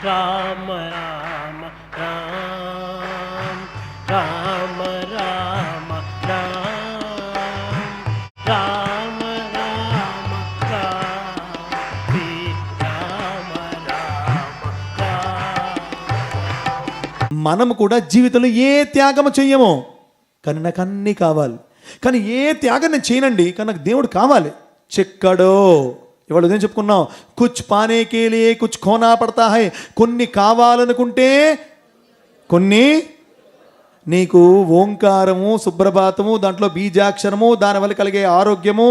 రామ రామ రామ రామ రామ రామ రామ రామ రామ రామ. మనము కూడా జీవితంలో ఏ త్యాగము చెయ్యము, కానీ నాకు అన్నీ కావాలి. కానీ ఏ త్యాగం నేను చేయనండి, కానీ నాకు దేవుడు కావాలి. చెక్కడో ఇవాళ ఉదయం చెప్పుకున్నాం, కుచ్ పానే కే లియే కుచ్ ఖోనా పడతా హై. కొన్ని కావాలనుకుంటే కొన్ని, నీకు ఓంకారము, సుప్రభాతము, దాంట్లో బీజాక్షరము, దానివల్ల కలిగే ఆరోగ్యము,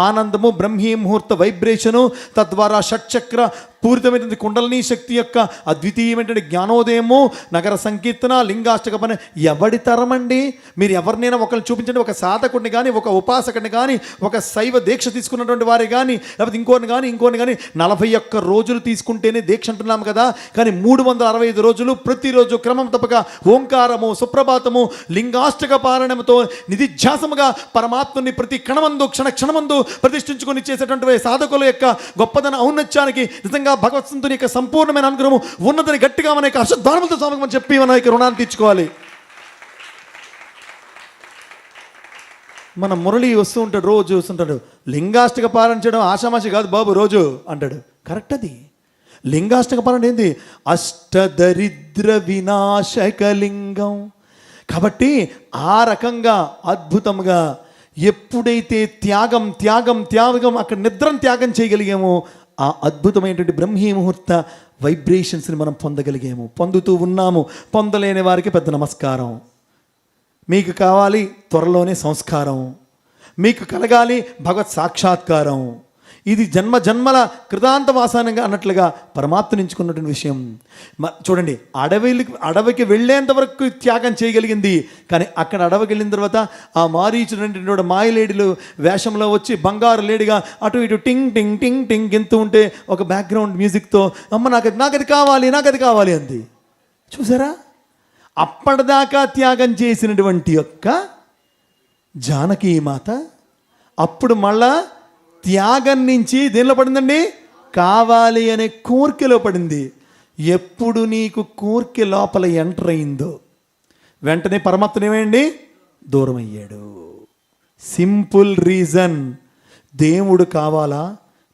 ఆనందము, బ్రహ్మీ ముహూర్త వైబ్రేషను, తద్వారా షట్చక్ర పూరితమైనటువంటి కుండలిని శక్తి యొక్క అద్వితీయమైనటువంటి జ్ఞానోదయము, నగర సంకీర్తన, లింగాష్టక పని. ఎవడి తరమండి? మీరు ఎవరినైనా ఒకరిని చూపించండి, ఒక సాధకుడిని కానీ, ఒక ఉపాసకుడిని కానీ, ఒక శైవ దీక్ష తీసుకున్నటువంటి వారి కానీ, లేకపోతే ఇంకోరిని కానీ 41 రోజులు తీసుకుంటేనే దీక్ష అంటున్నాము కదా. కానీ 365 రోజులు ప్రతిరోజు క్రమం తప్పక ఓంకారము, సుప్రభాతము, లింగాష్టక పారాయణముతో నిధిధ్యాసముగా పరమాత్మని ప్రతి క్షణమందు క్షణమందు ప్రతిష్ఠించుకొని చేసేటువంటి సాధకుల యొక్క గొప్పదన ఔన్నత్యానికి నిజంగా భగవత్సంతుని యొక్క సంపూర్ణమైన అనుగ్రహము ఉన్నదని గట్టిగా మన యొక్క హర్షధ్వానములతో స్వామికి మనం చెప్పి మన యొక్క రుణాన్ని తీర్చుకోవాలి. మన మురళి వస్తూ ఉంటాడు, రోజు వస్తుంటాడు, లింగాష్టక పారాయణ చేయడం ఆషామాషి కాదు బాబు రోజు అంటాడు. కరెక్ట్. అది లింగాష్టక పారాయణ ఏంది? అష్టదరిద్ర వినాశక లింగం. కాబట్టి ఆ రకంగా అద్భుతంగా ఎప్పుడైతే త్యాగం అక్కడ నిద్రను త్యాగం చేయగలిగామో ఆ అద్భుతమైనటువంటి బ్రహ్మీ ముహూర్త వైబ్రేషన్స్ని మనం పొందగలిగాము, పొందుతూ ఉన్నాము. పొందలేని వారికి పెద్ద నమస్కారం. మీకు కావాలి త్వరలోనే సంస్కారం, మీకు కలగాలి భగవత్ సాక్షాత్కారం. ఇది జన్మల కృతాంతవాసానంగా అన్నట్లుగా పరమాత్మను ఎంచుకున్నటువంటి విషయం. చూడండి, అడవికి వెళ్ళేంత వరకు త్యాగం చేయగలిగింది. కానీ అక్కడ అడవికి వెళ్ళిన తర్వాత ఆ మారీచుడు మాయలేడిలు వేషంలో వచ్చి బంగారు లేడిగా అటు ఇటు టింగ్ టింగ్ టింగ్ టింగ్ గింతూ ఉంటే ఒక బ్యాక్గ్రౌండ్ మ్యూజిక్తో అమ్మ నాకది కావాలి అంది. చూసారా? అప్పటిదాకా త్యాగం చేసినటువంటి యొక్క జానకీ మాత అప్పుడు మళ్ళా త్యాగం నుంచి దేనిలో పడిందండి? కావాలి అనే కోరికలో పడింది. ఎప్పుడు నీకు కోరిక లోపల ఎంటర్ అయిందో వెంటనే పరమాత్మ ఏమైంది? దూరం అయ్యాడు. Simple reason. దేవుడు కావాలా?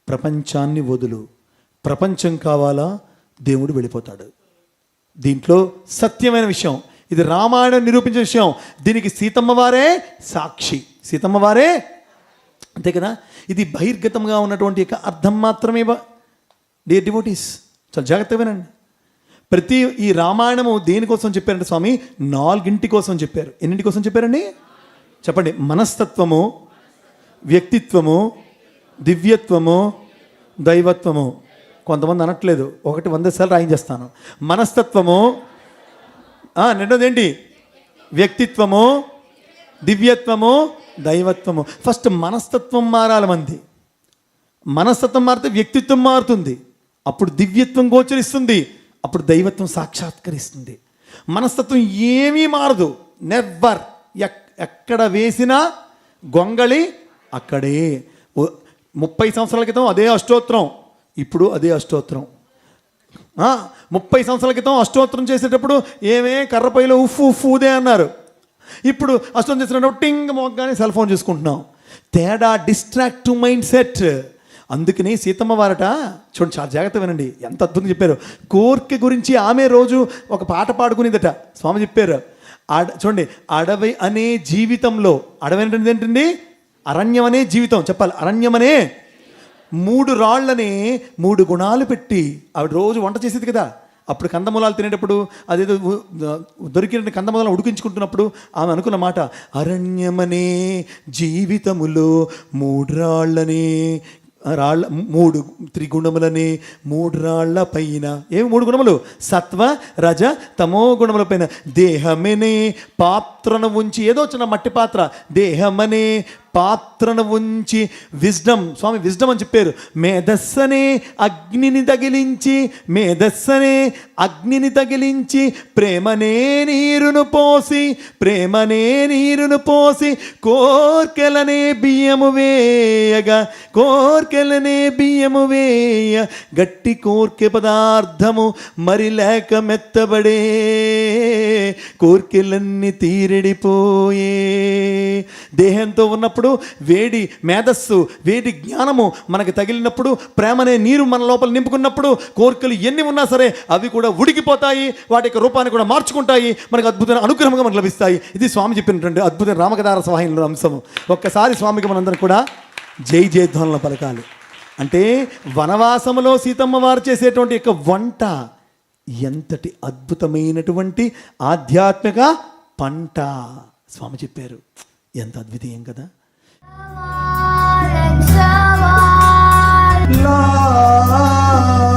ప్రపంచాన్ని వదులు. ప్రపంచం కావాలా? దేవుడు వెళ్ళిపోతాడు. దీంట్లో సత్యమైన విషయం. ఇది రామాయణం నిరూపించే విషయం. దీనికి సీతమ్మ వారే సాక్షి. సీతమ్మ వారే, అంతే కదా. ఇది బహిర్గతంగా ఉన్నటువంటి యొక్క అర్థం మాత్రమే. డియర్ డివోటీస్, చాలా జాగ్రత్తగా వినండి. ప్రతి ఈ రామాయణము దేనికోసం చెప్పారంటే స్వామి 4 కోసం చెప్పారు. ఎన్నింటి కోసం చెప్పారండి? చెప్పండి. మనస్తత్వము, వ్యక్తిత్వము, దివ్యత్వము, దైవత్వము. కొంతమంది అనట్లేదు, 100 సార్లు రాయించేస్తాను. మనస్తత్వము, రెండోది ఏంటి? వ్యక్తిత్వము, దివ్యత్వము, దైవత్వము. ఫస్ట్ మనస్తత్వం మారాలి మంది. మనస్తత్వం మారితే వ్యక్తిత్వం మారుతుంది, అప్పుడు దివ్యత్వం గోచరిస్తుంది, అప్పుడు దైవత్వం సాక్షాత్కరిస్తుంది. మనస్తత్వం ఏమీ మారదు, నెవర్. ఎక్కడ వేసినా గొంగళి అక్కడే. 30 సంవత్సరాల క్రితం అదే అష్టోత్తరం, ఇప్పుడు అదే అష్టోత్తరం. 30 సంవత్సరాల క్రితం అష్టోత్తరం చేసేటప్పుడు ఏమే కర్రపైలో ఉఫ్ ఊదే అన్నారు. ఇప్పుడు అష్టోత్తరం చేసినప్పుడు టింగ్ మోగ్గానే సెల్ ఫోన్ చూసుకుంటున్నాం. తేడా డిస్ట్రాక్టివ్ మైండ్ సెట్. అందుకని సీతమ్మ వారట చూడండి, చాలా జాగ్రత్త వినండి, ఎంత అద్భుతంగా చెప్పారు. కోరిక గురించి ఆమె రోజు ఒక పాట పాడుకునేదట. స్వామి చెప్పారు, చూడండి, అడవి అనే జీవితంలో, అడవి అంటే ఏంటండి? అరణ్యం అనే జీవితం. చెప్పాలి, అరణ్యం అనే 3 రాళ్ళని 3 గుణాలు పెట్టి ఆవిడ రోజు వంట చేసేది కదా. అప్పుడు కందమూలాలు తినేటప్పుడు అదేదో దొరికిన కందమూలాలను ఉడికించుకుంటున్నప్పుడు ఆమె అనుకున్న మాట, అరణ్యమనే జీవితములో 3 రాళ్ళని 3 త్రిగుణములని 3 రాళ్ల పైన. ఏమి 3 గుణములు? సత్వ రజ తమో గుణముల పైన దేహమనే పాత్రను ఉంచి, ఏదో చిన్న మట్టి పాత్ర, దేహమనే పాత్రను ఉంచి స్వామి విజ్డమ్ అని చెప్పారు. మేధస్సనే అగ్నిని తగిలించి ప్రేమనే నీరును పోసి కోర్కెలనే బియ్యము వేయ గట్టి కోర్కె పదార్థము మరి లేక మెత్తబడే కోర్కెలన్నీ తీరెడిపోయే. దేహంతో ఉన్నప్పుడు వేడి మేధస్సు, వేడి జ్ఞానము మనకు తగిలినప్పుడు, ప్రేమనే నీరు మన లోపల నింపుకున్నప్పుడు కోరికలు ఎన్ని ఉన్నా సరే అవి కూడా ఉడికిపోతాయి, వాటి యొక్క రూపాన్ని కూడా మార్చుకుంటాయి, మనకు అద్భుతమైన అనుగ్రహంగా మనకు లభిస్తాయి. ఇది స్వామి చెప్పినటువంటి అద్భుతమైన రామకథార సహాయంలో అంశము. ఒక్కసారి స్వామికి మనందరం కూడా జై జయధ్వనులను పలకాలి. అంటే వనవాసములో సీతమ్మ వారు చేసేటువంటి యొక్క వంట ఎంతటి అద్భుతమైనటువంటి ఆధ్యాత్మిక పంట స్వామి చెప్పారు. ఎంత అద్వితీయం కదా. Love.